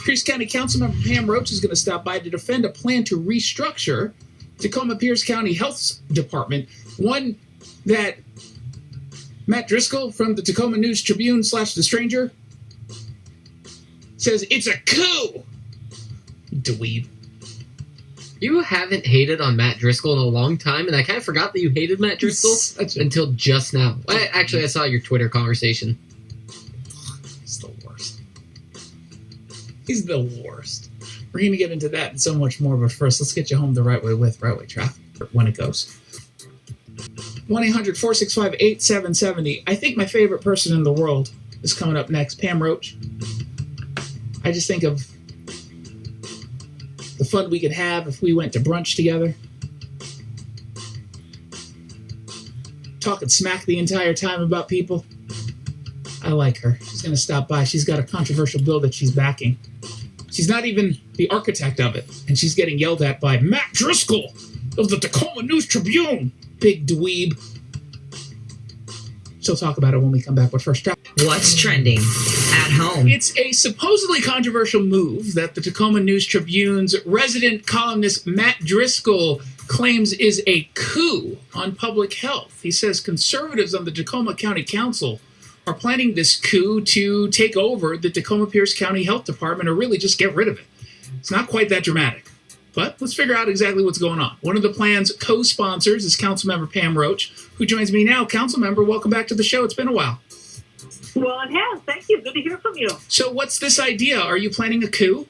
Pierce County Councilmember Pam Roach is going to stop by to defend a plan to restructure Tacoma Pierce County Health Department, one that Matt Driscoll from the Tacoma News Tribune / The Stranger says it's a coup. Dweeb. You haven't hated on Matt Driscoll in a long time, and I kind of forgot that you hated Matt Driscoll until just now. I saw your Twitter conversation. He's the worst. He's the worst. We're going to get into that and so much more, but first, let's get you home the right way with Right Way Traffic when it goes. 1-800-465-8770. I think my favorite person in the world is coming up next, Pam Roach. I just think of the fun we could have if we went to brunch together. Talking smack the entire time about people. I like her. She's going to stop by. She's got a controversial bill that she's backing. She's not even the architect of it, and she's getting yelled at by Matt Driscoll of the Tacoma News Tribune. Big dweeb. She'll talk about it when we come back. But first, what's trending at home? It's a supposedly controversial move that the Tacoma News Tribune's resident columnist Matt Driscoll claims is a coup on public health. He says conservatives on the Tacoma County Council are planning this coup to take over the Tacoma Pierce County Health Department, or really just get rid of it. It's not quite that dramatic. But let's figure out exactly what's going on. One of the plan's co-sponsors is Councilmember Pam Roach, who joins me now. Councilmember, welcome back to the show. It's been a while. Well, it has. Thank you. Good to hear from you. So what's this idea? Are you planning a coup?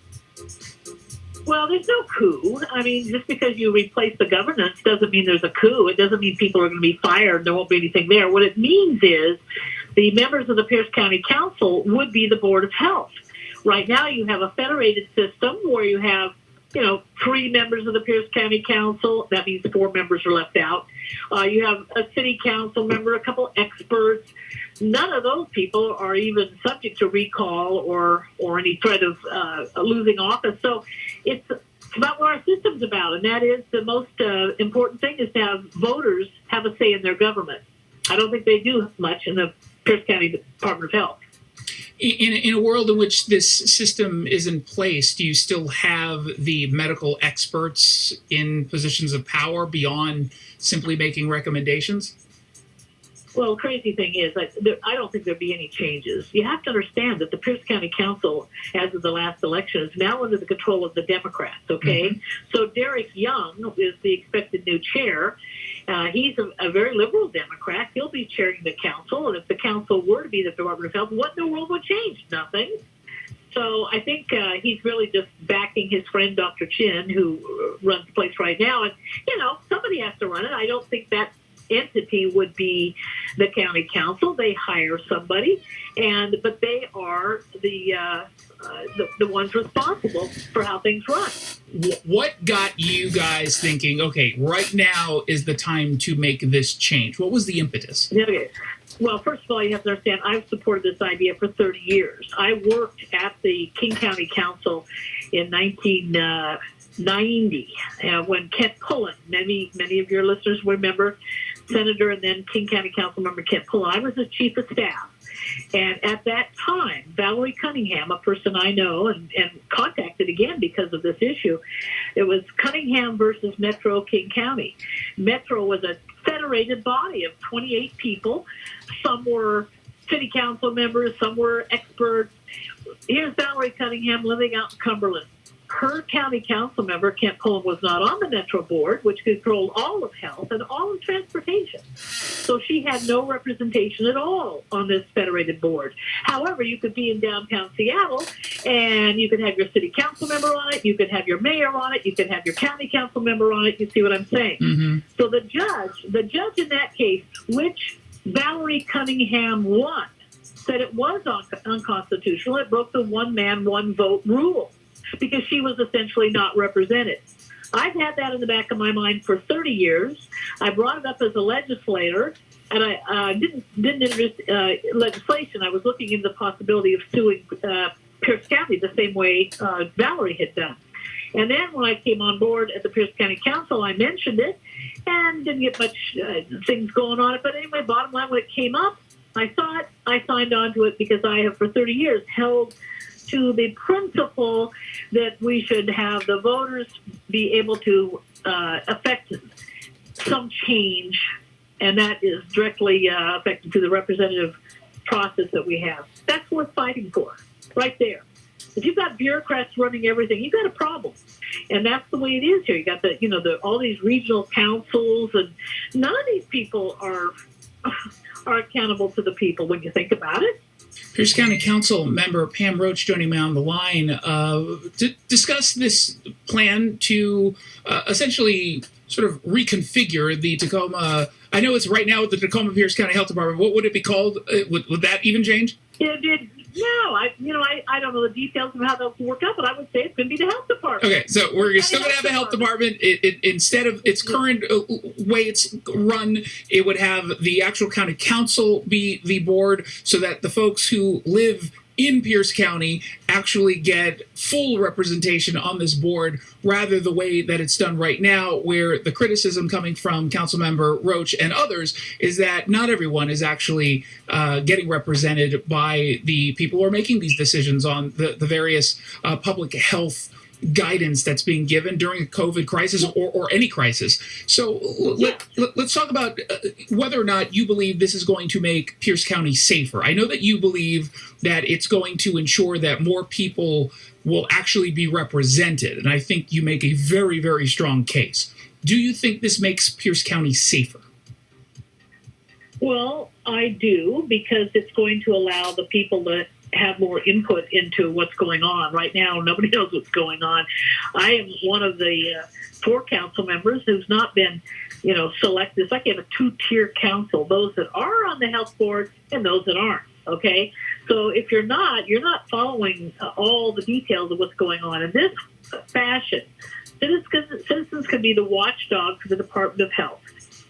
Well, there's no coup. I mean, just because you replace the governance doesn't mean there's a coup. It doesn't mean people are going to be fired. There won't be anything there. What it means is the members of the Pierce County Council would be the Board of Health. Right now you have a federated system where you have 3 members of the Pierce County Council. That means 4 members are left out. You have a city council member, a couple experts. None of those people are even subject to recall or any threat of losing office. So it's about what our system's about, and that is the most important thing is to have voters have a say in their government. I don't think they do much in the Pierce County Department of Health. In a world in which this system is in place, do you still have the medical experts in positions of power beyond simply making recommendations? Well, the crazy thing is, I don't think there'll be any changes. You have to understand that the Pierce County Council, as of the last election, is now under the control of the Democrats, okay? Mm-hmm. So Derek Young is the expected new chair. He's a very liberal Democrat. He'll be chairing the council, and if the council were to be the Department of Health, what in the world would change? Nothing. So I think he's really just backing his friend, Dr. Chin, who runs the place right now. And, somebody has to run it. I don't think that entity would be the county council. They hire somebody, but they are the ones responsible for how things run. What got you guys thinking, okay, right now is the time to make this change? What was the impetus? Okay. Well, first of all, you have to understand, I've supported this idea for 30 years. I worked at the King County Council in 1990 when Kent Pullen, many of your listeners remember, Senator and then King County Council member Kent Pullen. I was his chief of staff. And at that time, Valerie Cunningham, a person I know and contacted again because of this issue, it was Cunningham versus Metro King County. Metro was a federated body of 28 people. Some were city council members, some were experts. Here's Valerie Cunningham living out in Cumberland. Her county council member, Kent Pullen, was not on the Metro Board, which controlled all of health and all of transportation. So she had no representation at all on this federated board. However, you could be in downtown Seattle, and you could have your city council member on it, you could have your mayor on it, you could have your county council member on it. You see what I'm saying? Mm-hmm. So the judge in that case, which Valerie Cunningham won, said it was unconstitutional. It broke the one-man, one-vote rule, because she was essentially not represented. I've had that in the back of my mind for 30 years. I brought it up as a legislator, and I didn't introduce legislation. I was looking into the possibility of suing Pierce County the same way Valerie had done. And then when I came on board at the Pierce County Council, I mentioned it and didn't get much things going on it. But anyway, bottom line, when it came up, I saw it. I signed on to it because I have for 30 years held to the principle that we should have the voters be able to affect some change, and that is directly affected to the representative process that we have. That's worth fighting for, right there. If you've got bureaucrats running everything, you've got a problem. And that's the way it is here. You got all these regional councils, and none of these people are accountable to the people when you think about it. Pierce County Council member Pam Roach joining me on the line to discuss this plan to essentially sort of reconfigure the Tacoma. I know it's right now with the Tacoma Pierce County Health Department. What would it be called? Would that even change? No, I don't know the details of how they'll work out, but I would say it's going to be the health department. Okay, so we're still going to have a health department. Instead of its current way it's run, it would have the actual county council be the board, so that the folks who live in Pierce County actually get full representation on this board, rather the way that it's done right now, where the criticism coming from Councilmember Roach and others is that not everyone is actually getting represented by the people who are making these decisions on the various public health guidance that's being given during a COVID crisis or any crisis. So let's talk about whether or not you believe this is going to make Pierce County safer. I know that you believe that it's going to ensure that more people will actually be represented, and I think you make a very, very strong case. Do you think this makes Pierce County safer? Well, I do, because it's going to allow the people to have more input into what's going on. Right now, nobody knows what's going on. I am one of the 4 council members who's not been, selected. It's like you have a 2-tier council, those that are on the health board and those that aren't, okay? So if you're not following all the details of what's going on. In this fashion, citizens can be the watchdog for the Department of Health.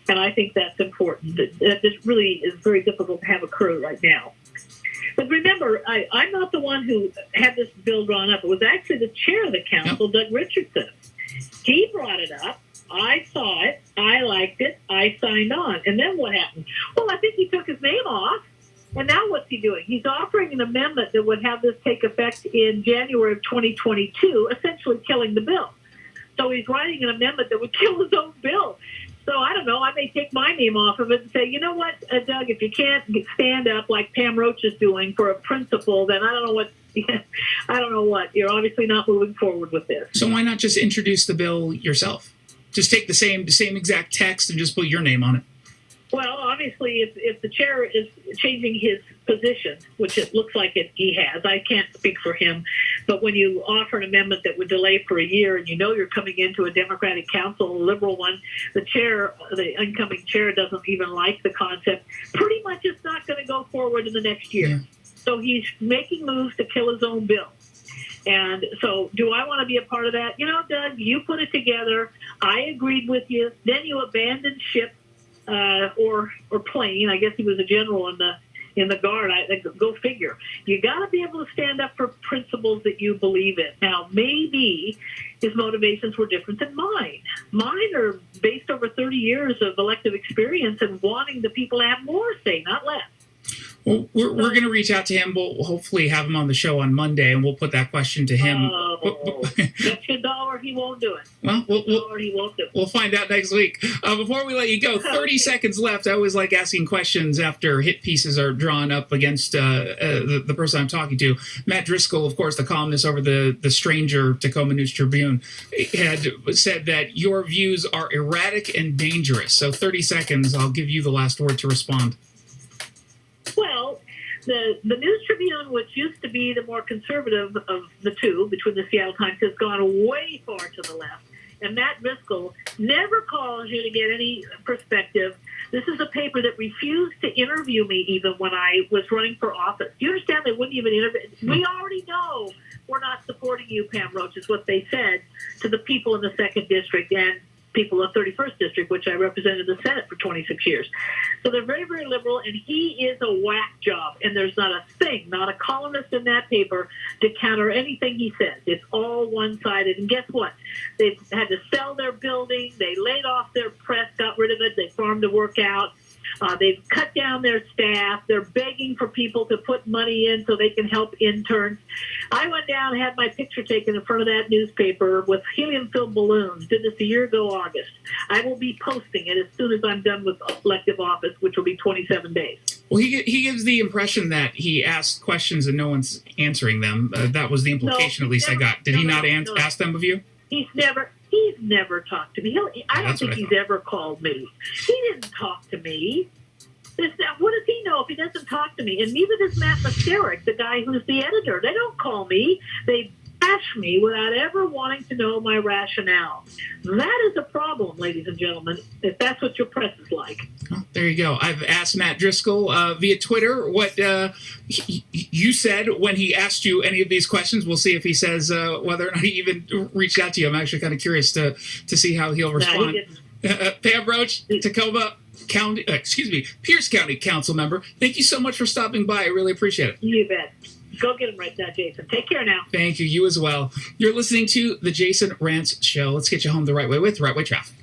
And I think that's important. That this really is very difficult to have occur right now. But remember, I'm not the one who had this bill drawn up. It was actually the chair of the council, Doug Richardson. He brought it up. I saw it. I liked it. I signed on. And then what happened? Well, I think he took his name off. And now what's he doing? He's offering an amendment that would have this take effect in January of 2022, essentially killing the bill. So he's writing an amendment that would kill his own bill. So I don't know. I may take my name off of it and say, you know what, Doug, if you can't stand up like Pam Roach is doing for a principle, then I don't know what. I don't know what. You're obviously not moving forward with this. So why not just introduce the bill yourself? Just take the same exact text and just put your name on it. Well, obviously, if the chair is changing his position, which it looks like he has, I can't speak for him, but when you offer an amendment that would delay for a year and you're coming into a Democratic council, a liberal one, the incoming chair doesn't even like the concept, pretty much it's not going to go forward in the next year. Yeah. So he's making moves to kill his own bill. And so do I want to be a part of that? Doug, you put it together. I agreed with you. Then you abandoned ship. Or plane. I guess he was a general in the Guard. Go figure. You got to be able to stand up for principles that you believe in. Now, maybe his motivations were different than mine. Mine are based over 30 years of elective experience and wanting the people to have more say, not less. Well, we're going to reach out to him. We'll hopefully have him on the show on Monday, and we'll put that question to him. Bet you $1 he won't do it. Well, he won't do it. We'll find out next week. Before we let you go, 30 seconds left. I always like asking questions after hit pieces are drawn up against the person I'm talking to. Matt Driscoll, of course, the columnist over the Stranger Tacoma News Tribune, had said that your views are erratic and dangerous. So 30 seconds, I'll give you the last word to respond. Well, the News Tribune, which used to be the more conservative of the two, between the Seattle Times, has gone way far to the left. And Matt Driscoll never calls you to get any perspective. This is a paper that refused to interview me even when I was running for office. Do you understand? They wouldn't even interview. We already know we're not supporting you, Pam Roach, is what they said to the people in the 2nd District and people of 31st District, which I represented the Senate for 26 years. So they're very, very liberal, and he is a whack job. And there's not a thing, not a columnist in that paper to counter anything he says. It's all one-sided. And guess what? They've had to sell their building. They laid off their press, got rid of it. They farmed to work out. They've cut down their staff. They're begging for people to put money in so they can help interns. I went down, had my picture taken in front of that newspaper with helium-filled balloons. Did this a year ago, August. I will be posting it as soon as I'm done with elective office, which will be 27 days. Well, he gives the impression that he asked questions and no one's answering them. That was the implication, No, at least never, I got. Did he not no. ask them of you? He's never talked to me. I don't think he's ever called me. He didn't talk to me. What does he know if he doesn't talk to me? And neither does Matt Mysteric, the guy who's the editor. They don't call me. They bash me without ever wanting to know my rationale. That is a problem, ladies and gentlemen, if that's what your press is like. Oh, there you go. I've asked Matt Driscoll via Twitter what you said when he asked you any of these questions. We'll see if he says whether or not he even reached out to you. I'm actually kind of curious to see how he'll respond. Pam Roach, Tacoma County, Pierce County Council member. Thank you so much for stopping by. I really appreciate it. You bet. Go get him right now, Jason. Take care now. Thank you. You as well. You're listening to the Jason Rantz Show. Let's get you home the right way with Right Way Traffic.